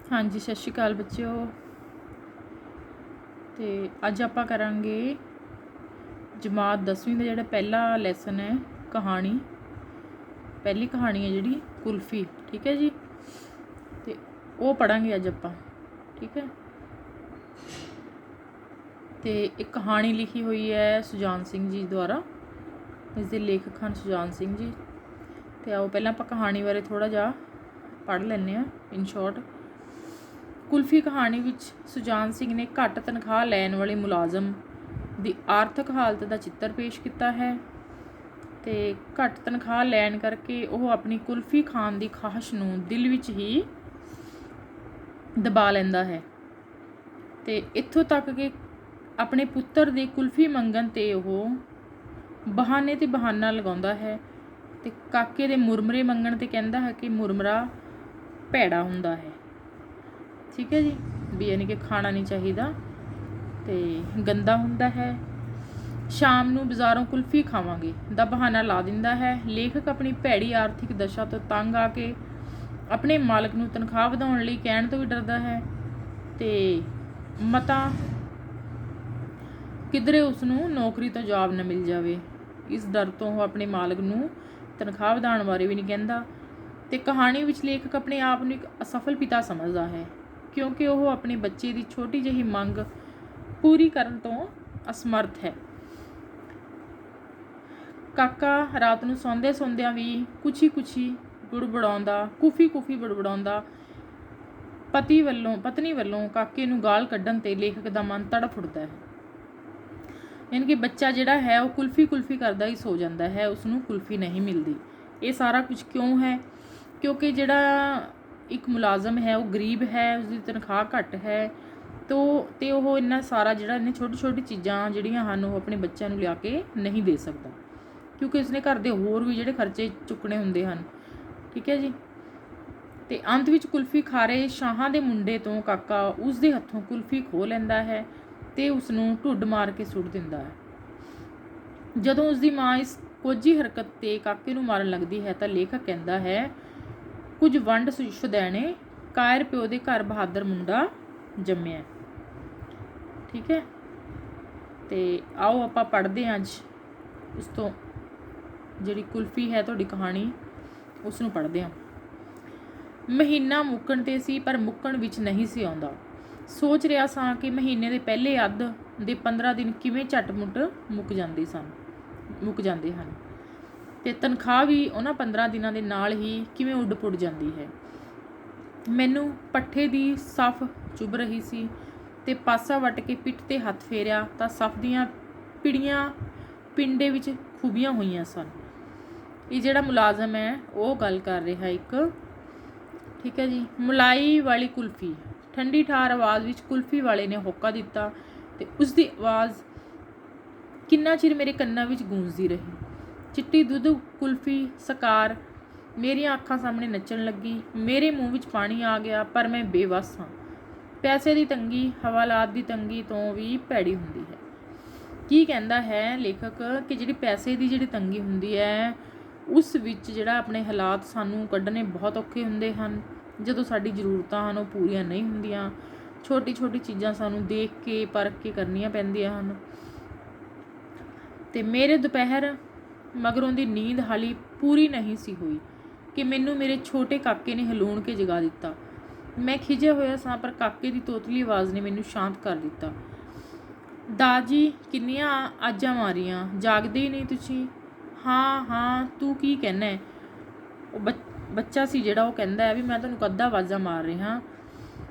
हाँ जी, सत श्री अकाल बच्चों। तो अज आप करांगे जमात 10वीं का जोड़ा पहला लैसन है कहानी। पहली कहानी है जी कुल्फी। ठीक है जी, तो वो पढ़ांगे अज आप। ठीक है, तो एक कहानी लिखी हुई है सुजान सिंह जी द्वारा। इसके लेखक हैं सुजान सिंह जी। तो आओ पहले आप कहानी बारे थोड़ा जा पढ़ लैने इन शॉर्ट। कुल्फी कहानी विच सुजान सिंह ने घट तनख्वाह लैन वाले मुलाजम की आर्थिक हालत का चित्र पेश किया है। तो घट तनख्वाह लैन करके वह अपनी कुल्फी खान की ख्वाहिश नूं दिल विच ही दबा लैंदा है। तो इत्थों तक कि अपने पुत्र की कुल्फी मंगण ते वह बहाने ते बहाना लगाउंदा है। तो काके दे मुरमरे मंगण ते कहंदा है कि मुरमरा भैड़ा हुंदा है। ठीक है जी, भी यानी कि खाना नहीं चाहिए, तो गंदा हुंदा है। शाम नूं बाज़ारों कुल्फी खावांगे दा बहाना ला दिंदा है। लेखक अपनी भैड़ी आर्थिक दशा तो तंग आके अपने मालक नूं तनख्वाह वधाउण लई कहण तो भी डरदा है, तो मता किधरे उसनूं नौकरी तो जॉब न मिल जाए। इस डर तो वह अपने मालक नूं तनख्वाह वधाउण बारे भी नहीं कहंदा। तो कहानी विच लेखक अपने आप नूं एक असफल पिता समझदा है, क्योंकि वह अपने बच्चे की छोटी जही मंग पूरी करन तो असमर्थ है। काका रात नूं सौंदे सौंदियां भी कुछी बुड़बड़ाउंदा कुफी बुड़बड़ाउंदा पत्नी वल्लों काके नूं गाल कड्ढण ते लेखक दा मन तड़फ उठदा है। यानी कि बच्चा जिहड़ा है वह कुल्फी करदा ही सो जाता है, उसनूं कुल्फी नहीं मिलती। ये सारा कुछ क्यों है? क्योंकि जिहड़ा एक मुलाजम है वह गरीब है, उसकी तनख्वाह घट है, तो वह इन्ना सारा जिहड़ा इन्ने छोटी छोटी चीज़ां जिहड़ियां हन वह अपने बच्चों नूं लिया के नहीं दे सकता, क्योंकि उसने घर के होर भी जिहड़े खर्चे चुकने हुंदे हन। ठीक है जी, तो अंत विच कुल्फी खारे शाहां दे मुंडे तो काका उसके हत्थों कुल्फी खो लैंदा है तो उसनूं ढुੱਡ मार के सुੱਟ दिंदा है। जदों उसकी माँ इस कोझी हरकत ते काके नूं मारन लगदी है तो लेखक कहंदा है, कुछ वंड छुदैणे कायर प्यो दे घर बहादुर मुंडा जम्मिया। ठीक है, तो आओ आपां पढ़दे हां अज उस तो जिहड़ी कुल्फी है तुहाडी कहानी उसनूं पढ़दे हां। महीना मुक्कण ते सी पर मुक्कण विच नहीं सी आउंदा। सोच रिहा सां कि महीने ਦੇ ਪਹਿਲੇ ਅੱਧ ਦੇ 15 ਦਿਨ ਕਿਵੇਂ ਝੱਟ-ਮੁੱਟ ਮੁੱਕ ਜਾਂਦੇ ਹਨ, ਤੇ ਤਨਖਾਹ ਵੀ ਉਹਨਾਂ 15 ਦਿਨਾਂ ਦੇ ਨਾਲ ਹੀ ਕਿਵੇਂ ਉੱਡ-ਪੁੱਡ ਜਾਂਦੀ ਹੈ। ਮੈਨੂੰ ਪੱਠੇ ਦੀ ਸਫ ਚੁੱਭ ਰਹੀ ਸੀ ਤੇ ਪਾਸਾ ਵੱਟ ਕੇ ਪਿੱਠ ਤੇ ਹੱਥ ਫੇਰਿਆ ਤਾਂ ਸਫ ਦੀਆਂ ਪਿੜੀਆਂ ਪਿੰਡੇ ਵਿੱਚ ਖੂਬੀਆਂ ਹੋਈਆਂ ਸਨ। ਇਹ ਜਿਹੜਾ ਮੁਲਾਜ਼ਮ ਹੈ ਉਹ ਗੱਲ ਕਰ ਰਿਹਾ ਇੱਕ। ठीक है जी, मलाई वाली कुल्फी। ठंडी ठार आवाज़ विच कुल्फी वाले ने होका दिता ते उसकी आवाज़ किन्ना चिर मेरे कन्नां विच गूंजदी रही। चिट्टी दुध कुल्फी सकार मेरिया अखां सामने नचण लगी। मेरे मूँह विच पानी आ गया, पर मैं बेवस हाँ। पैसे की तंगी हवालात की तंगी तो भी भैड़ी हुंदी है। की कहंदा है लेखक कि जिहड़ी पैसे की जिहड़ी तंगी हुंदी है उस विच जिहड़ा अपने हालात सानूं कड्ढने बहुत औखे हुंदे हन। ਜਦੋਂ ਸਾਡੀ ਜ਼ਰੂਰਤਾਂ ਹਨ ਉਹ ਪੂਰੀਆਂ ਨਹੀਂ ਹੁੰਦੀਆਂ, ਛੋਟੀ ਛੋਟੀ ਚੀਜ਼ਾਂ ਸਾਨੂੰ ਦੇਖ ਕੇ ਪਰਖ ਕੇ ਕਰਨੀਆਂ ਪੈਂਦੀਆਂ ਹਨ। ਤੇ ਮੇਰੇ ਦੁਪਹਿਰ ਮਗਰੋਂ ਦੀ ਨੀਂਦ ਹਾਲੀ ਪੂਰੀ ਨਹੀਂ ਸੀ ਹੋਈ ਕਿ ਮੈਨੂੰ ਮੇਰੇ ਛੋਟੇ ਕਾਕੇ ਨੇ ਹਲੂਣ ਕੇ ਜਗਾ ਦਿੱਤਾ। ਮੈਂ ਖਿਜਿਆ ਹੋਇਆ ਸਾਂ, ਪਰ ਕਾਕੇ ਦੀ ਤੋਤਲੀ ਆਵਾਜ਼ ਨੇ ਮੈਨੂੰ ਸ਼ਾਂਤ ਕਰ ਦਿੱਤਾ। ਦਾਜੀ ਕਿੰਨੀਆਂ ਆਜਾਂ ਮਾਰੀਆਂ, ਜਾਗਦੇ ਹੀ ਨਹੀਂ ਤੁਸੀਂ? ਹਾਂ ਹਾਂ, ਤੂੰ ਕੀ ਕਹਿਣਾ ਹੈ? ਉਹ ਬੱਚਾ ਸੀ ਜਿਹੜਾ ਉਹ ਕਹਿੰਦਾ ਹੈ ਵੀ ਮੈਂ ਤੁਹਾਨੂੰ ਕੱਦਾ ਆਵਾਜ਼ਾਂ ਮਾਰ ਰਿਹਾ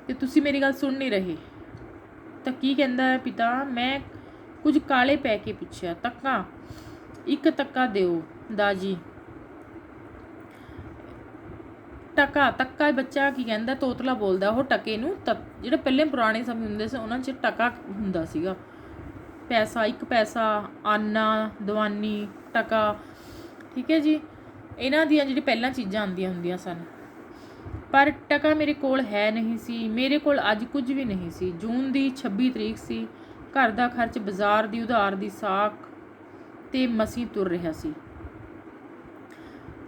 ਤੇ ਤੁਸੀਂ ਮੇਰੀ ਗੱਲ ਸੁਣ ਨਹੀਂ ਰਹੇ। ਤਾਂ ਕੀ ਕਹਿੰਦਾ ਹੈ ਪਿਤਾ? ਮੈਂ ਕੁਝ ਕਾਲੇ ਪੈ ਕੇ ਪੁੱਛਿਆ। ਤੱਕਾ, ਇੱਕ ਤੱਕਾ ਦਿਓ ਦਾਜੀ। ਟਕਾ ਬੱਚਾ ਕੀ ਕਹਿੰਦਾ? ਤੋਤਲਾ ਬੋਲਦਾ। ਉਹ ਟਕੇ ਨੂੰ ਜਿਹੜੇ ਪਹਿਲੇ ਪੁਰਾਣੇ ਸਮੇਂ ਹੁੰਦੇ ਸੀ ਉਹਨਾਂ 'ਚ ਟਕਾ ਹੁੰਦਾ ਸੀਗਾ। ਪੈਸਾ, ਇੱਕ ਪੈਸਾ, ਆਨਾ, ਦਵਾਨੀ, ਟਕਾ। ਠੀਕ ਹੈ ਜੀ, ਇਹਨਾਂ ਦੀਆਂ ਜਿਹੜੀ ਪਹਿਲਾਂ ਚੀਜ਼ਾਂ ਆਉਂਦੀਆਂ ਹੁੰਦੀਆਂ ਸਨ। ਪਰ ਟਕਾ ਮੇਰੇ ਕੋਲ ਹੈ ਨਹੀਂ ਸੀ। ਮੇਰੇ ਕੋਲ ਅੱਜ ਕੁਝ ਵੀ ਨਹੀਂ ਸੀ। ਜੂਨ ਦੀ 26 ਤਰੀਕ ਸੀ। ਘਰ ਦਾ ਖਰਚ, ਬਾਜ਼ਾਰ ਦੀ ਉਧਾਰ ਦੀ ਸਾਖ ਤੇ ਮਸੀਂ ਤੁਰ ਰਿਹਾ ਸੀ।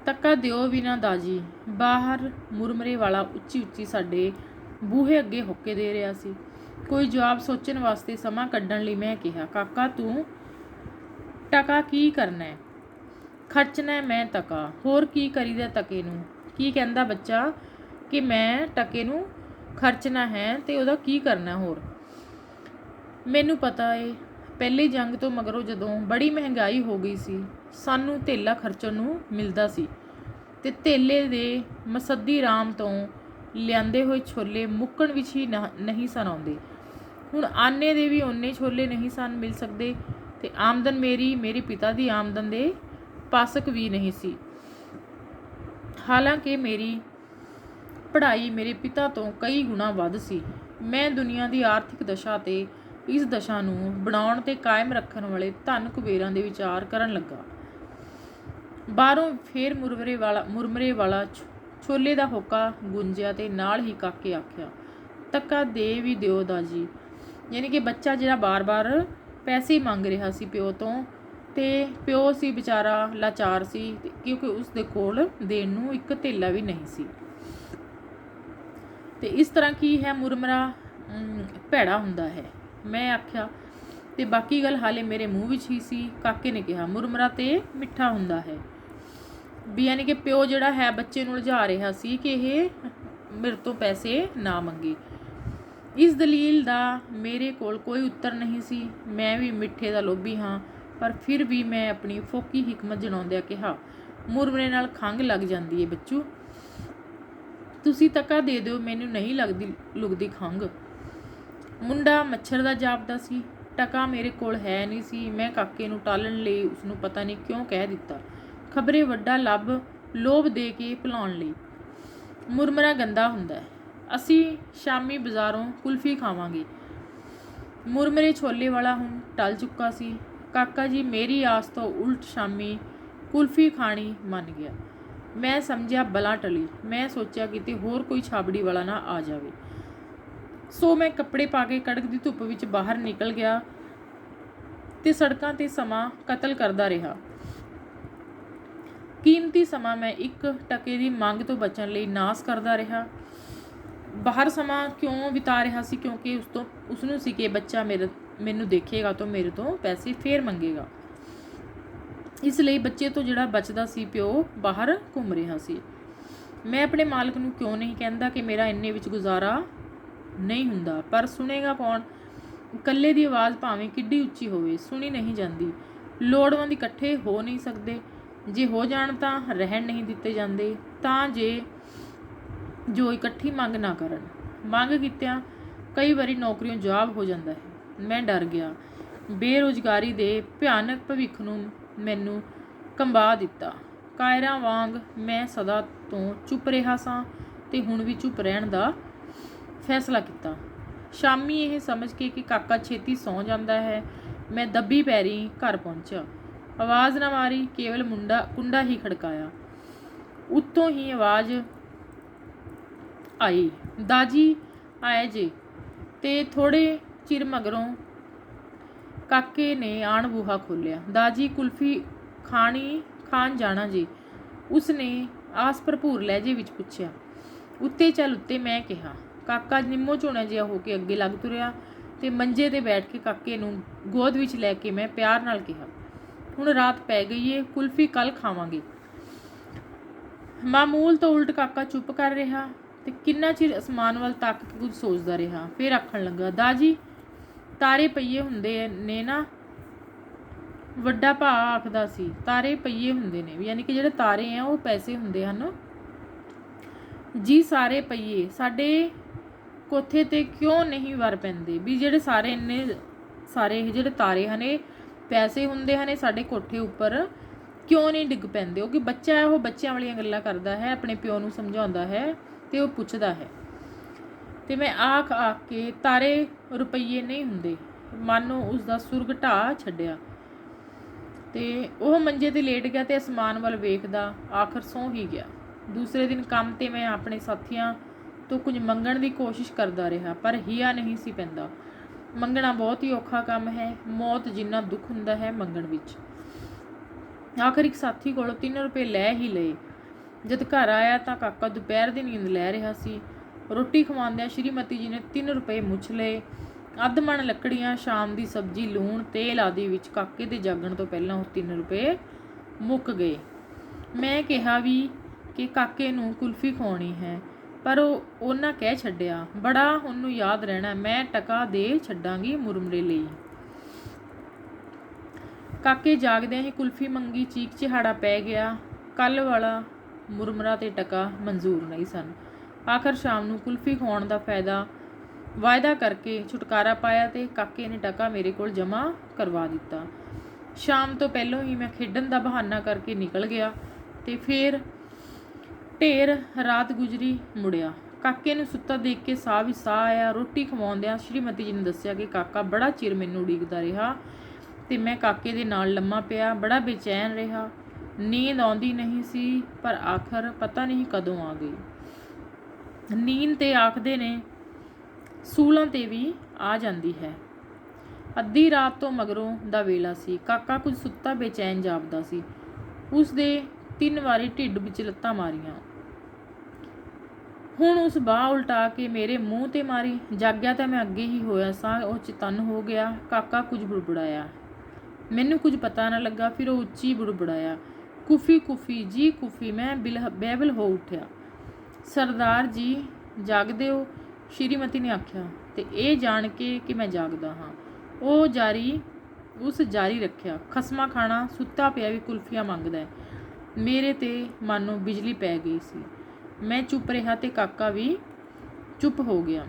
ਤੱਕਾ ਦਿਓ ਵੀ ਨਾ ਦਾਜੀ। ਬਾਹਰ ਮੁਰਮਰੇ ਵਾਲਾ ਉੱਚੀ ਉੱਚੀ ਸਾਡੇ ਬੂਹੇ ਅੱਗੇ ਹੋਕੇ ਦੇ ਰਿਹਾ ਸੀ। ਕੋਈ ਜਵਾਬ ਸੋਚਣ ਵਾਸਤੇ ਸਮਾਂ ਕੱਢਣ ਲਈ ਮੈਂ ਕਿਹਾ, ਕਾਕਾ ਤੂੰ ਟਕਾ ਕੀ ਕਰਨਾ ਹੈ? ਖਰਚਣਾ ਹੈ ਮੈਂ ਟਕਾ, ਹੋਰ ਕੀ ਕਰੀਦਾ ਟਕੇ ਨੂੰ? ਕੀ ਕਹਿੰਦਾ ਬੱਚਾ ਕਿ ਮੈਂ ਟਕੇ ਨੂੰ ਖਰਚਣਾ ਹੈ ਤੇ ਉਹਦਾ ਕੀ ਕਰਨਾ ਹੋਰ? ਮੈਨੂੰ ਪਤਾ ਏ, ਪਹਿਲੀ ਜੰਗ ਤੋਂ ਮਗਰੋਂ ਜਦੋਂ ਬੜੀ ਮਹਿੰਗਾਈ ਹੋ ਗਈ ਸੀ, ਸਾਨੂੰ ਧੇਲਾ ਖਰਚਣ ਨੂੰ ਮਿਲਦਾ ਸੀ ਤੇ ਧੇਲੇ ਦੇ ਮਸੱਦੀ ਰਾਮ ਤੋਂ ਲਿਆਂਦੇ ਹੋਏ ਛੋਲੇ ਮੁੱਕਣ ਵਿੱਚ ਹੀ ਨਹੀਂ ਸਨ ਆਉਂਦੇ। ਹੁਣ ਆਨੇ ਦੇ ਵੀ ਓਨੇ ਛੋਲੇ ਨਹੀਂ ਸਨ ਮਿਲ ਸਕਦੇ ਤੇ ਆਮਦਨ ਮੇਰੇ ਪਿਤਾ ਦੀ ਆਮਦਨ ਦੇ ਪਾਸਕ ਵੀ ਨਹੀਂ ਸੀ। ਹਾਲਾਂਕਿ ਮੇਰੀ ਪੜ੍ਹਾਈ ਮੇਰੇ ਪਿਤਾ ਤੋਂ ਕਈ ਗੁਣਾ ਵੱਧ ਸੀ। ਮੈਂ ਦੁਨੀਆ ਦੀ ਆਰਥਿਕ ਦਸ਼ਾ ਤੇ ਇਸ ਦਸ਼ਾ ਨੂੰ ਬਣਾਉਣ ਤੇ ਕਾਇਮ ਰੱਖਣ ਵਾਲੇ ਧਨ ਕੁਬੇਰਾਂ ਦੇ ਵਿਚਾਰ ਕਰਨ ਲੱਗਾ। ਬਾਹਰੋਂ ਫੇਰ ਮੁਰਮਰੇ ਵਾਲਾ ਛੋਲੇ ਦਾ ਹੋਕਾ ਗੂੰਜਿਆ ਤੇ ਨਾਲ ਹੀ ਕਾਕੇ ਆਖਿਆ, ਟਕਾ ਦੇ ਵੀ ਦਿਓ ਦਾਜੀ। ਯਾਨੀ ਕਿ ਬੱਚਾ ਜਿਹੜਾ ਬਾਰ-ਬਾਰ ਪੈਸੇ ਮੰਗ ਰਿਹਾ ਸੀ ਪਿਓ ਤੋਂ, ਤੇ ਪਿਓ ਸੀ ਵਿਚਾਰਾ ਲਾਚਾਰ ਸੀ ਕਿਉਂਕਿ ਉਸ ਦੇ ਕੋਲ ਦੇਣ ਨੂੰ ਇੱਕ ਧੇਲਾ ਵੀ ਨਹੀਂ ਸੀ। ਤੇ ਇਸ ਤਰ੍ਹਾਂ ਕੀ ਹੈ, ਮੁਰਮਰਾ ਭੈੜਾ ਹੁੰਦਾ ਹੈ, ਮੈਂ ਆਖਿਆ, ਤੇ ਬਾਕੀ ਗੱਲ ਹਾਲੇ ਮੇਰੇ ਮੂੰਹ ਵਿੱਚ ਹੀ ਸੀ। ਕਾਕੇ ਨੇ ਕਿਹਾ, ਮੁਰਮਰਾ ਤੇ ਮਿੱਠਾ ਹੁੰਦਾ ਹੈ ਵੀ, ਯਾਨੀ ਕਿ ਪਿਓ ਜਿਹੜਾ ਹੈ ਬੱਚੇ ਨੂੰ ਲਜਾ ਰਿਹਾ ਸੀ ਕਿ ਇਹ ਮੇਰੇ ਤੋਂ ਪੈਸੇ ਨਾ ਮੰਗੇ। ਇਸ ਦਲੀਲ ਦਾ ਮੇਰੇ ਕੋਲ ਕੋਈ ਉੱਤਰ ਨਹੀਂ ਸੀ। ਮੈਂ ਵੀ ਮਿੱਠੇ ਦਾ ਲੋਭੀ ਹਾਂ, ਪਰ ਫਿਰ ਵੀ ਮੈਂ ਆਪਣੀ ਫੋਕੀ ਹਿਕਮਤ ਜਣਾਉਂਦਿਆਂ ਕਿਹਾ, ਮੁਰਮਰੇ ਨਾਲ ਖੰਘ ਲੱਗ ਜਾਂਦੀ ਏ ਬੱਚੂ, ਤੁਸੀਂ ਟਕਾ ਦੇ ਦਿਓ, ਮੈਨੂੰ ਨਹੀਂ ਲੁਕਦੀ ਖੰਘ। ਮੁੰਡਾ ਮੱਛਰ ਦਾ ਜਾਪਦਾ ਸੀ। ਟਕਾ ਮੇਰੇ ਕੋਲ ਹੈ ਨਹੀਂ ਸੀ। ਮੈਂ ਕਾਕੇ ਨੂੰ ਟਾਲਣ ਲਈ ਉਸਨੂੰ ਪਤਾ ਨਹੀਂ ਕਿਉਂ ਕਹਿ ਦਿੱਤਾ, ਖਬਰੇ ਵੱਡਾ ਲੋਭ ਦੇ ਕੇ ਭੁਲਾਉਣ ਲਈ। ਮੁਰਮਰਾ ਗੰਦਾ ਹੁੰਦਾ ਹੈ, ਅਸੀਂ ਸ਼ਾਮੀ ਬਾਜ਼ਾਰੋਂ ਕੁਲਫੀ ਖਾਵਾਂਗੇ। ਮੁਰਮਰੇ ਛੋਲੇ ਵਾਲਾ ਹੁਣ ਟਲ ਚੁੱਕਾ ਸੀ। ਕਾਕਾ ਜੀ ਮੇਰੀ ਆਸ ਤੋਂ ਉਲਟ ਸ਼ਾਮੀ ਕੁਲਫੀ ਖਾਣੀ ਮੰਨ ਗਿਆ। ਮੈਂ ਸਮਝਿਆ ਬਲਾ ਟਲੀ। ਮੈਂ ਸੋਚਿਆ ਕਿਤੇ ਹੋਰ ਕੋਈ ਛਾਬੜੀ ਵਾਲਾ ਨਾ ਆ ਜਾਵੇ, ਸੋ ਮੈਂ ਕੱਪੜੇ ਪਾ ਕੇ ਕੜਕਦੀ ਧੁੱਪ ਵਿੱਚ ਬਾਹਰ ਨਿਕਲ ਗਿਆ ਤੇ ਸੜਕਾਂ ਤੇ ਸਮਾਂ ਕਤਲ ਕਰਦਾ ਰਿਹਾ। ਕੀਮਤੀ ਸਮਾਂ ਮੈਂ ਇੱਕ ਟਕੇ ਦੀ ਮੰਗ ਤੋਂ ਬਚਣ ਲਈ ਨਾਸ ਕਰਦਾ ਰਿਹਾ। ਬਾਹਰ ਸਮਾਂ ਕਿਉਂ ਬਿਤਾ ਰਿਹਾ ਸੀ? ਕਿਉਂਕਿ ਉਸਨੂੰ ਸੀ ਕਿ ਬੱਚਾ ਮੈਨੂੰ ਦੇਖੇਗਾ ਤਾਂ ਮੇਰੇ ਤੋਂ ਪੈਸੇ ਫੇਰ ਮੰਗੇਗਾ। ਇਸ ਲਈ ਬੱਚੇ ਤੋਂ ਜਿਹੜਾ ਬਚਦਾ ਸੀ ਪਿਓ ਬਾਹਰ ਘੁੰਮ ਰਿਹਾ ਸੀ। ਮੈਂ ਆਪਣੇ ਮਾਲਕ ਨੂੰ ਕਿਉਂ ਨਹੀਂ ਕਹਿੰਦਾ ਕਿ ਮੇਰਾ ਇੰਨੇ ਵਿੱਚ ਗੁਜ਼ਾਰਾ ਨਹੀਂ ਹੁੰਦਾ, ਪਰ ਸੁਣੇਗਾ ਕੌਣ? ਇਕੱਲੇ ਦੀ ਆਵਾਜ਼ ਭਾਵੇਂ ਕਿੱਡੀ ਉੱਚੀ ਹੋਵੇ, ਸੁਣੀ ਨਹੀਂ ਜਾਂਦੀ। ਲੋੜਵੰਦ ਇਕੱਠੇ ਹੋ ਨਹੀਂ ਸਕਦੇ, ਜੇ ਹੋ ਜਾਣ ਤਾਂ ਰਹਿਣ ਨਹੀਂ ਦਿੱਤੇ ਜਾਂਦੇ, ਤਾਂ ਜੋ ਇਕੱਠੀ ਮੰਗ ਨਾ ਕਰਨ। ਮੰਗ ਕੀਤਿਆਂ ਕਈ ਵਾਰੀ ਨੌਕਰੀਆਂ ਜਵਾਬ ਹੋ ਜਾਂਦਾ ਹੈ। ਮੈਂ ਡਰ ਗਿਆ। ਬੇਰੁਜ਼ਗਾਰੀ ਦੇ ਭਿਆਨਕ ਭਵਿੱਖ ਨੂੰ ਮੈਨੂੰ ਕੰਬਾ ਦਿੱਤਾ। ਕਾਇਰਾਂ ਵਾਂਗ ਮੈਂ ਸਦਾ ਤੋਂ ਚੁੱਪ ਰਿਹਾ ਸਾਂ ਤੇ ਹੁਣ ਵੀ ਚੁੱਪ ਰਹਿਣ ਦਾ ਫੈਸਲਾ ਕੀਤਾ। ਸ਼ਾਮੀ ਇਹ ਸਮਝ ਕੇ ਕਿ ਕਾਕਾ ਛੇਤੀ ਸੌਂ ਜਾਂਦਾ ਹੈ, ਮੈਂ ਦੱਬੀ ਪੈਰੀ ਘਰ ਪਹੁੰਚਿਆ। ਆਵਾਜ਼ ਨਾ ਮਾਰੀ, ਕੇਵਲ ਕੁੰਡਾ ਹੀ ਖੜਕਾਇਆ। ਉੱਤੋਂ ਹੀ ਆਵਾਜ਼ ਆਈ, ਦਾਜੀ ਆਏ ਜੇ। ਤੇ ਥੋੜੇ ਚਿਰ ਮਗਰੋਂ ਕਾਕੇ ਨੇ ਆਣ ਬੂਹਾ ਖੋਲ੍ਹਿਆ। ਦਾਜੀ ਕੁਲਫੀ ਖਾਣ ਜਾਣਾ ਜੀ? ਉਸਨੇ ਆਸ ਭਰਪੂਰ ਲਹਿਜੇ ਵਿੱਚ ਪੁੱਛਿਆ। ਉੱਤੇ ਚੱਲ ਉੱਤੇ, ਮੈਂ ਕਿਹਾ। ਕਾਕਾ ਨਿੰਮੋ ਝੋਣਾ ਜਿਹਾ ਹੋ ਕੇ ਅੱਗੇ ਲੱਗ ਤੁਰਿਆ ਤੇ ਮੰਜੇ ਤੇ ਬੈਠ ਕੇ ਕਾਕੇ ਨੂੰ ਗੋਦ ਵਿੱਚ ਲੈ ਕੇ ਮੈਂ ਪਿਆਰ ਨਾਲ ਕਿਹਾ, ਹੁਣ ਰਾਤ ਪੈ ਗਈ ਏ, ਕੁਲਫੀ ਕੱਲ ਖਾਵਾਂਗੇ। ਮਾਮੂਲ ਤੋਂ ਉਲਟ ਕਾਕਾ ਚੁੱਪ ਕਰ ਰਿਹਾ ਤੇ ਕਿੰਨਾ ਚਿਰ ਅਸਮਾਨ ਵੱਲ ਤੱਕ ਕੇ ਕੁਝ ਸੋਚਦਾ ਰਿਹਾ। ਫਿਰ ਆਖਣ ਲੱਗਾ, ਦਾਜੀ ਤਾਰੇ ਪਈਏ ਹੁੰਦੇ ਨੇ ਨਾ, ਵੱਡਾ ਭਾ ਆਖਦਾ ਸੀ ਤਾਰੇ ਪਈਏ ਹੁੰਦੇ ਨੇ, ਯਾਨੀ ਕਿ ਜਿਹੜੇ ਤਾਰੇ ਆ ਉਹ ਪੈਸੇ ਹੁੰਦੇ ਹਨ ਜੀ। ਸਾਰੇ ਪਈਏ ਸਾਡੇ ਕੋਠੇ ਤੇ ਕਿਉਂ ਨਹੀਂ ਵਰ ਪੈਂਦੇ ਵੀ? ਜਿਹੜੇ ਸਾਰੇ ਇਹ ਜਿਹੜੇ ਤਾਰੇ ਹਨ ਇਹ ਪੈਸੇ ਹੁੰਦੇ ਹਨ, ਸਾਡੇ ਕੋਠੇ ਉੱਪਰ ਕਿਉਂ ਨਹੀਂ ਡਿੱਗ ਪੈਂਦੇ? ਉਹ ਕਿ ਬੱਚਾ ਹੈ, ਉਹ ਬੱਚਿਆਂ ਵਾਲੀਆਂ ਗੱਲਾਂ ਕਰਦਾ ਹੈ, ਆਪਣੇ ਪਿਓ ਨੂੰ ਸਮਝਾਉਂਦਾ ਹੈ ਤੇ ਉਹ ਪੁੱਛਦਾ ਹੈ। ਤੇ ਮੈਂ ਆਖ ਕੇ ਤਾਰੇ ਰੁਪਈਏ ਨਹੀਂ ਹੁੰਦੇ। ਮਾਨੋ ਉਸਦਾ ਸੁਰਗ ਢਾਹ ਛੱਡਿਆ ਤੇ ਉਹ ਮੰਜੇ ਤੇ ਲੇਟ ਗਿਆ ਤੇ ਅਸਮਾਨ ਵੱਲ ਵੇਖਦਾ ਆਖਰ ਸੌਂ ਹੀ ਗਿਆ। ਦੂਸਰੇ ਦਿਨ ਕੰਮ ਤੇ ਮੈਂ ਆਪਣੇ ਸਾਥੀਆਂ ਤੋਂ ਕੁਝ ਮੰਗਣ ਦੀ ਕੋਸ਼ਿਸ਼ ਕਰਦਾ ਰਿਹਾ, ਪਰ ਹਿਆ ਨਹੀਂ ਸੀ ਪੈਂਦਾ। ਮੰਗਣਾ ਬਹੁਤ ਹੀ ਔਖਾ ਕੰਮ ਹੈ, ਮੌਤ ਜਿੰਨਾ ਦੁੱਖ ਹੁੰਦਾ ਹੈ ਮੰਗਣ ਵਿੱਚ। ਆਖਰ ਇੱਕ ਸਾਥੀ ਕੋਲੋਂ 3 ਰੁਪਏ ਲੈ ਹੀ ਲਏ। ਜਦ ਘਰ ਆਇਆ ਤਾਂ ਕਾਕਾ ਦੁਪਹਿਰ ਦੀ ਨੀਂਦ ਲੈ ਰਿਹਾ ਸੀ। ਰੋਟੀ ਖਵਾਉਂਦਿਆਂ ਸ਼੍ਰੀਮਤੀ ਜੀ ਨੇ 3 ਰੁਪਏ ਮੁੱਛ ਲਏ। ਅੱਧ ਮਣ ਲੱਕੜੀਆਂ, ਸ਼ਾਮ ਦੀ ਸਬਜ਼ੀ, ਲੂਣ, ਤੇਲ ਆਦਿ ਵਿੱਚ ਕਾਕੇ ਦੇ ਜਾਗਣ ਤੋਂ ਪਹਿਲਾਂ ਉਹ 3 ਰੁਪਏ ਮੁੱਕ ਗਏ। ਮੈਂ ਕਿਹਾ ਵੀ ਕਿ ਕਾਕੇ ਨੂੰ ਕੁਲਫੀ ਖਵਾਉਣੀ ਹੈ, ਪਰ ਉਹਨਾਂ ਕਹਿ ਛੱਡਿਆ, ਬੜਾ ਉਹਨੂੰ ਯਾਦ ਰਹਿਣਾ, ਮੈਂ ਟਕਾ ਦੇ ਛੱਡਾਂਗੀ ਮੁਰਮਰੇ ਲਈ। ਕਾਕੇ ਜਾਗਦਿਆਂ ਹੀ ਕੁਲਫੀ ਮੰਗੀ, ਚੀਕ ਚਿਹਾੜਾ ਪੈ ਗਿਆ। ਕੱਲ੍ਹ ਵਾਲਾ ਮੁਰਮਰਾ ਤੇ ਟਕਾ ਮਨਜ਼ੂਰ ਨਹੀਂ ਸਨ। ਆਖਰ ਸ਼ਾਮ ਨੂੰ ਕੁਲਫੀ ਖਵਾਉਣ ਦਾ ਵਾਅਦਾ ਕਰਕੇ ਛੁਟਕਾਰਾ ਪਾਇਆ ਤੇ ਕਾਕੇ ਨੇ ਟਕਾ ਮੇਰੇ ਕੋਲ ਜਮ੍ਹਾਂ ਕਰਵਾ ਦਿੱਤਾ। ਸ਼ਾਮ ਤੋਂ ਪਹਿਲਾਂ ਹੀ ਮੈਂ ਖੇਡਣ ਦਾ ਬਹਾਨਾ ਕਰਕੇ ਨਿਕਲ ਗਿਆ ਤੇ ਫਿਰ ਢੇਰ ਰਾਤ ਗੁਜ਼ਰੀ ਮੁੜਿਆ। ਕਾਕੇ ਨੂੰ ਸੁੱਤਾ ਦੇਖ ਕੇ ਸਾਹ ਵੀ ਸਾਹ ਆਇਆ। ਰੋਟੀ ਖਵਾਉਂਦਿਆਂ ਸ਼੍ਰੀਮਤੀ ਜੀ ਨੇ ਦੱਸਿਆ ਕਿ ਕਾਕਾ ਬੜਾ ਚਿਰ ਮੈਨੂੰ ਉਡੀਕਦਾ ਰਿਹਾ ਤੇ ਮੈਂ ਕਾਕੇ ਦੇ ਨਾਲ ਲੰਮਾ ਪਿਆ, ਬੜਾ ਬੇਚੈਨ ਰਿਹਾ। ਨੀਂਦ ਆਉਂਦੀ ਨਹੀਂ ਸੀ, ਪਰ ਆਖਰ ਪਤਾ ਨਹੀਂ ਕਦੋਂ ਆ ਗਈ। ਨੀਂਦ ਤੇ ਆਖਦੇ ਨੇ ਸੂਲਾਂ ਤੇ ਵੀ ਆ ਜਾਂਦੀ ਹੈ। ਅੱਧੀ ਰਾਤ ਤੋਂ ਮਗਰੋਂ ਦਾ ਵੇਲਾ ਸੀ। ਕਾਕਾ ਕੁਝ ਸੁੱਤਾ ਬੇਚੈਨ ਜਾਪਦਾ ਸੀ। ਉਸ ਦੇ 3 ਵਾਰੀ ਢਿੱਡ ਵਿੱਚ ਲੱਤਾਂ ਮਾਰੀਆਂ। ਹੁਣ ਉਸ ਬਾਹ ਉਲਟਾ ਕੇ ਮੇਰੇ ਮੂੰਹ ਤੇ ਮਾਰੀ। ਜਾਗਿਆ ਤਾਂ ਮੈਂ ਅੱਗੇ ਹੀ ਹੋਇਆ ਸਾਂ। ਉਹ ਚਤੰਨ ਹੋ ਗਿਆ। ਕਾਕਾ ਕੁਝ ਬੁੜਬੁੜਾਇਆ। ਮੈਨੂੰ ਕੁਝ ਪਤਾ ਨਾ ਲੱਗਾ। ਫਿਰ ਉਹ ਉੱਚੀ ਬੁੜਬੁੜਾਇਆ, ਕੁਫੀ ਕੁਫੀ ਜੀ ਕੁਫੀ। ਮੈਂ ਬਹਿਬਲ ਹੋ ਉੱਠਿਆ। ਸਰਦਾਰ ਜੀ ਜਾਗਦੇ ਹੋ? ਸ਼੍ਰੀਮਤੀ ਨੇ ਆਖਿਆ, ਤੇ ਇਹ ਜਾਣ ਕੇ ਕਿ ਮੈਂ ਜਾਗਦਾ ਹਾਂ। ਉਸ ਜਾਰੀ ਰੱਖਿਆ, ਖਸਮਾ ਖਾਣਾ ਸੁੱਤਾ ਪਿਆ ਵੀ ਕੁਲਫੀਆਂ ਮੰਗਦਾ ਹੈ। ਮੇਰੇ ਤੇ ਮਾਨੋ ਬਿਜਲੀ ਪੈ ਗਈ ਸੀ। ਮੈਂ ਚੁੱਪ ਰਿਹਾ ਤੇ ਕਾਕਾ ਵੀ ਚੁੱਪ ਹੋ ਗਿਆ।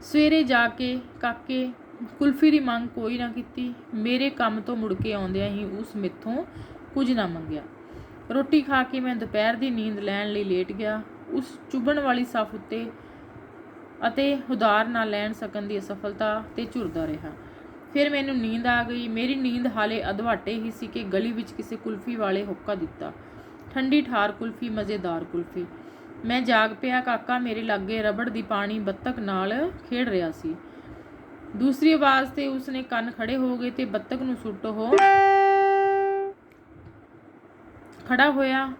ਸਵੇਰੇ ਜਾ ਕੇ ਕਾਕੇ ਕੁਲਫੀ ਦੀ ਮੰਗ ਕੋਈ ਨਾ ਕੀਤੀ। ਮੇਰੇ ਕੰਮ ਤੋਂ ਮੁੜ ਕੇ ਆਉਂਦਿਆਂ ਹੀ ਉਸ ਮੈਥੋਂ ਕੁਝ ਨਾ ਮੰਗਿਆ। ਰੋਟੀ ਖਾ ਕੇ ਮੈਂ ਦੁਪਹਿਰ ਦੀ ਨੀਂਦ ਲੈਣ ਲਈ ਲੇਟ ਗਿਆ। ਉਸ ਚੁਭਣ ਵਾਲੀ ਸੱਫ ਉੱਤੇ ਅਤੇ ਹੁਦਾਰ ਨਾ ਲੈਣ ਸਕਣ ਦੀ ਅਸਫਲਤਾ ਤੇ ਝੁਰਦਾ ਰਿਹਾ। ਫਿਰ ਮੈਨੂੰ ਨੀਂਦ ਆ ਗਈ। ਮੇਰੀ ਨੀਂਦ ਹਾਲੇ ਅਧਵਾਟੇ ਹੀ ਸੀ ਕਿ ਗਲੀ ਵਿੱਚ ਕਿਸੇ ਕੁਲਫੀ ਵਾਲੇ ਹੁੱਕਾ ਦਿੱਤਾ। ਠੰਡੀ ਠਾਰ ਕੁਲਫੀ, ਮਜ਼ੇਦਾਰ ਕੁਲਫੀ। ਮੈਂ ਜਾਗ ਪਿਆ। ਕਾਕਾ ਮੇਰੇ ਲਾਗੇ ਰਬੜ ਦੀ ਪਾਣੀ ਬੱਤਕ ਨਾਲ ਖੇਡ ਰਿਹਾ ਸੀ। ਦੂਸਰੀ ਆਵਾਜ਼ ਤੇ ਉਸਨੇ ਕੰਨ ਖੜੇ ਹੋ ਗਏ ਤੇ ਬੱਤਕ ਨੂੰ ਸੁੱਟ ਉਹ ਖੜਾ ਹੋਇਆ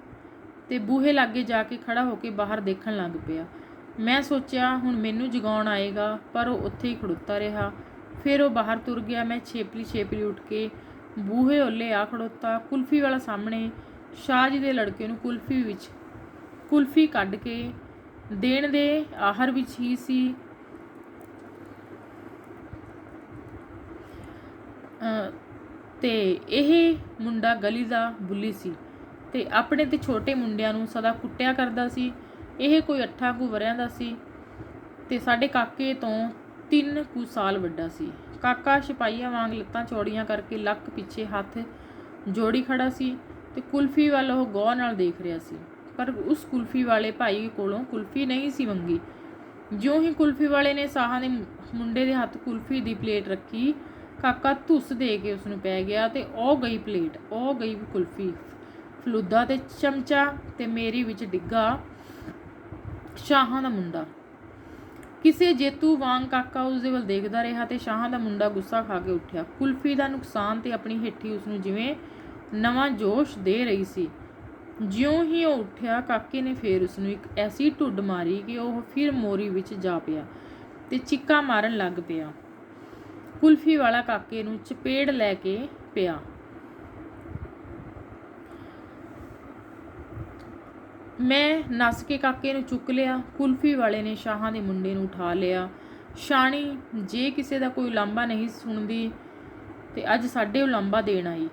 ਤੇ ਬੂਹੇ ਲਾਗੇ ਜਾ ਕੇ ਖੜਾ ਹੋ ਕੇ ਬਾਹਰ ਦੇਖਣ ਲੱਗ ਪਿਆ। ਮੈਂ ਸੋਚਿਆ ਹੁਣ ਮੈਨੂੰ ਜਗਾਉਣ ਆਏਗਾ, ਪਰ ਉਹ ਉੱਥੇ ਹੀ ਖੜੋਤਾ ਰਿਹਾ। ਫਿਰ ਉਹ ਬਾਹਰ ਤੁਰ ਗਿਆ। ਮੈਂ ਛੇਪਲੀ ਉੱਠ ਕੇ ਬੂਹੇ ਓਲੇ ਆ ਖੜੋਤਾ। ਕੁਲਫੀ ਵਾਲਾ ਸਾਹਮਣੇ ਸ਼ਾਹ ਜੀ ਦੇ ਲੜਕੇ ਨੂੰ ਕੁਲਫੀ ਕੱਢ ਕੇ ਦੇਣ ਦੇ ਆਹਰ ਵਿੱਚ ਹੀ ਸੀ। ਤੇ ਇਹ ਮੁੰਡਾ ਗਲੀ ਦਾ ਬੁੱਲੀ ਸੀ ਤੇ ਆਪਣੇ ਤੇ ਛੋਟੇ ਮੁੰਡਿਆਂ ਨੂੰ ਸਦਾ ਕੁੱਟਿਆ ਕਰਦਾ ਸੀ। ਇਹ ਕੋਈ 8 ਕੁ ਵਰ੍ਹਿਆਂ ਦਾ ਸੀ ਤੇ ਸਾਡੇ ਕਾਕੇ ਤੋਂ 3 ਕੁ ਸਾਲ ਵੱਡਾ ਸੀ। ਕਾਕਾ ਸਿਪਾਹੀਆਂ ਵਾਂਗ ਲੱਤਾਂ ਚੌੜੀਆਂ ਕਰਕੇ ਲੱਕ ਪਿੱਛੇ ਹੱਥ ਜੋੜੀ ਖੜਾ ਸੀ ਤੇ ਕੁਲਫੀ ਵੱਲ ਉਹ ਗੌਰ ਨਾਲ ਦੇਖ ਰਿਹਾ ਸੀ, ਪਰ ਉਸ ਕੁਲਫੀ ਵਾਲੇ ਭਾਈ ਕੋਲੋਂ ਕੁਲਫੀ ਨਹੀਂ ਸੀ ਮੰਗੀ। ਜਿਉਂ ਹੀ ਕੁਲਫੀ ਵਾਲੇ ਨੇ ਸਾਹਾਂ ਦੇ ਮੁੰਡੇ ਦੇ ਹੱਥ ਕੁਲਫੀ ਦੀ ਪਲੇਟ ਰੱਖੀ, ਕਾਕਾ ਧੁੱਸ ਦੇ ਕੇ ਉਸ ਨੂੰ ਪੈ ਗਿਆ ਤੇ ਉਹ ਗਈ ਪਲੇਟ, ਉਹ ਗਈ ਕੁਲਫੀ, ਫਲੂਦਾ ਤੇ ਚਮਚਾ ਤੇ ਮੇਰੀ ਵਿੱਚ ਡਿੱਗਾ ਸ਼ਾਹਾਂ ਦਾ ਮੁੰਡਾ। ਕਿਸੇ ਜੇਤੂ ਵਾਂਗ ਕਾਕਾ ਉਸਦੇ ਵੱਲ ਦੇਖਦਾ ਰਿਹਾ ਤੇ ਸ਼ਾਹਾਂ ਦਾ ਮੁੰਡਾ ਗੁੱਸਾ ਖਾ ਕੇ ਉੱਠਿਆ। ਕੁਲਫੀ ਦਾ ਨੁਕਸਾਨ ਤੇ ਆਪਣੀ ਹੇਠੀ ਉਸਨੂੰ ਜਿਵੇਂ ਨਵਾਂ ਜੋਸ਼ ਦੇ ਰਹੀ ਸੀ। ਜਿਉਂ ਹੀ ਉਹ ਉੱਠਿਆ, ਕਾਕੇ ਨੇ ਫੇਰ ਉਸਨੂੰ ਇੱਕ ਐਸੀ ਢੁੱਡ ਮਾਰੀ ਕਿ ਉਹ ਫਿਰ ਮੋਰੀ ਵਿੱਚ ਜਾ ਪਿਆ ਤੇ ਚੀਕਾਂ ਮਾਰਨ ਲੱਗ ਪਿਆ। ਕੁਲਫੀ ਵਾਲਾ ਕਾਕੇ ਨੂੰ ਚਪੇੜ ਲੈ ਕੇ ਪਿਆ। ਮੈਂ ਨੱਸ ਕੇ ਕਾਕੇ ਨੂੰ ਚੁੱਕ ਲਿਆ। ਕੁਲਫੀ ਵਾਲੇ ਨੇ ਸ਼ਾਹਾਂ ਦੇ ਮੁੰਡੇ ਨੂੰ ਉਠਾ ਲਿਆ। ਸ਼ਾਣੀ ਜੇ ਕਿਸੇ ਦਾ ਕੋਈ ਉਲਾਂਭਾ ਨਹੀਂ ਸੁਣਦੀ ਤੇ ਅੱਜ ਸਾਡੇ ਉਲਾਂਭਾ ਦੇਣ ਆਈ।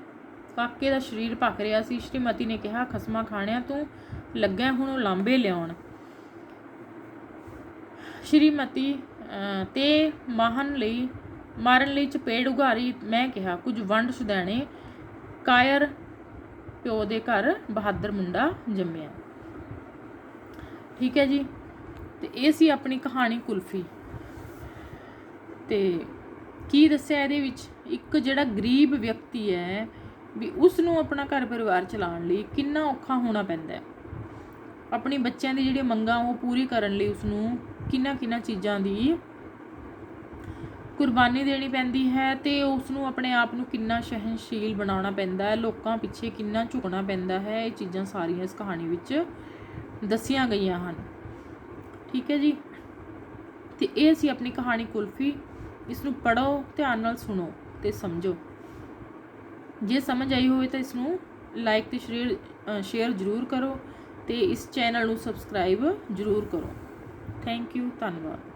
ਕਾਕੇ ਦਾ ਸਰੀਰ ਭਖ ਰਿਹਾ ਸੀ। ਸ਼੍ਰੀਮਤੀ ਨੇ ਕਿਹਾ, ਖਸਮਾ ਖਾਣਿਆ, ਤੂੰ ਲੱਗਾ ਹੁਣ ਉਲਾਂਭੇ ਲਿਆਉਣ। ਸ਼੍ਰੀਮਤੀ ਤੇ ਮਾਰਨ ਲਈ ਚਪੇੜ ਉਘਾਰੀ। ਮੈਂ ਕਿਹਾ, ਕੁਝ ਵੰਡ ਸੁਦੈਣੇ, ਕਾਇਰ ਪਿਓ ਦੇ ਘਰ ਬਹਾਦਰ ਮੁੰਡਾ ਜੰਮਿਆ। ਠੀਕ ਹੈ ਜੀ। ਤੇ ਇਹ ਸੀ ਆਪਣੀ ਕਹਾਣੀ ਕੁਲਫੀ। ਤੇ ਕੀ ਦੱਸਿਆ ਇਹਦੇ ਵਿੱਚ? ਇੱਕ ਜਿਹੜਾ ਗਰੀਬ ਵਿਅਕਤੀ ਹੈ ਵੀ ਉਸ ਨੂੰ ਆਪਣਾ ਘਰ ਪਰਿਵਾਰ ਚਲਾਉਣ ਲਈ ਕਿੰਨਾ ਔਖਾ ਹੋਣਾ ਪੈਂਦਾ ਹੈ। ਆਪਣੀ ਬੱਚਿਆਂ ਦੀ ਜਿਹੜੀਆਂ ਮੰਗਾਂ ਉਹ ਪੂਰੀ ਕਰਨ ਲਈ ਉਸਨੂੰ ਕਿੰਨਾ ਚੀਜ਼ਾਂ ਦੀ ਕੁਰਬਾਨੀ ਦੇਣੀ ਪੈਂਦੀ ਹੈ ਤੇ ਉਸ ਨੂੰ ਆਪਣੇ ਆਪ ਨੂੰ ਕਿੰਨਾ ਸਹਿਨਸ਼ੀਲ ਬਣਾਉਣਾ ਪੈਂਦਾ ਹੈ, ਲੋਕਾਂ ਪਿੱਛੇ ਕਿੰਨਾ ਝੁਕਣਾ ਪੈਂਦਾ ਹੈ। ਇਹ ਚੀਜ਼ਾਂ ਸਾਰੀਆਂ ਇਸ ਕਹਾਣੀ ਵਿੱਚ ਦੱਸੀਆਂ ਗਈਆਂ ਹਨ। ठीक है जी। तो ये सी अपनी कहानी कुल्फी। इसनूं पढ़ो, ध्यान नाल सुनो ते समझो। जे समझ आई होवे तो इसनूं लाइक ते शेयर जरूर करो, तो इस चैनल नूं सबसक्राइब जरूर करो। थैंक यू, धन्यवाद।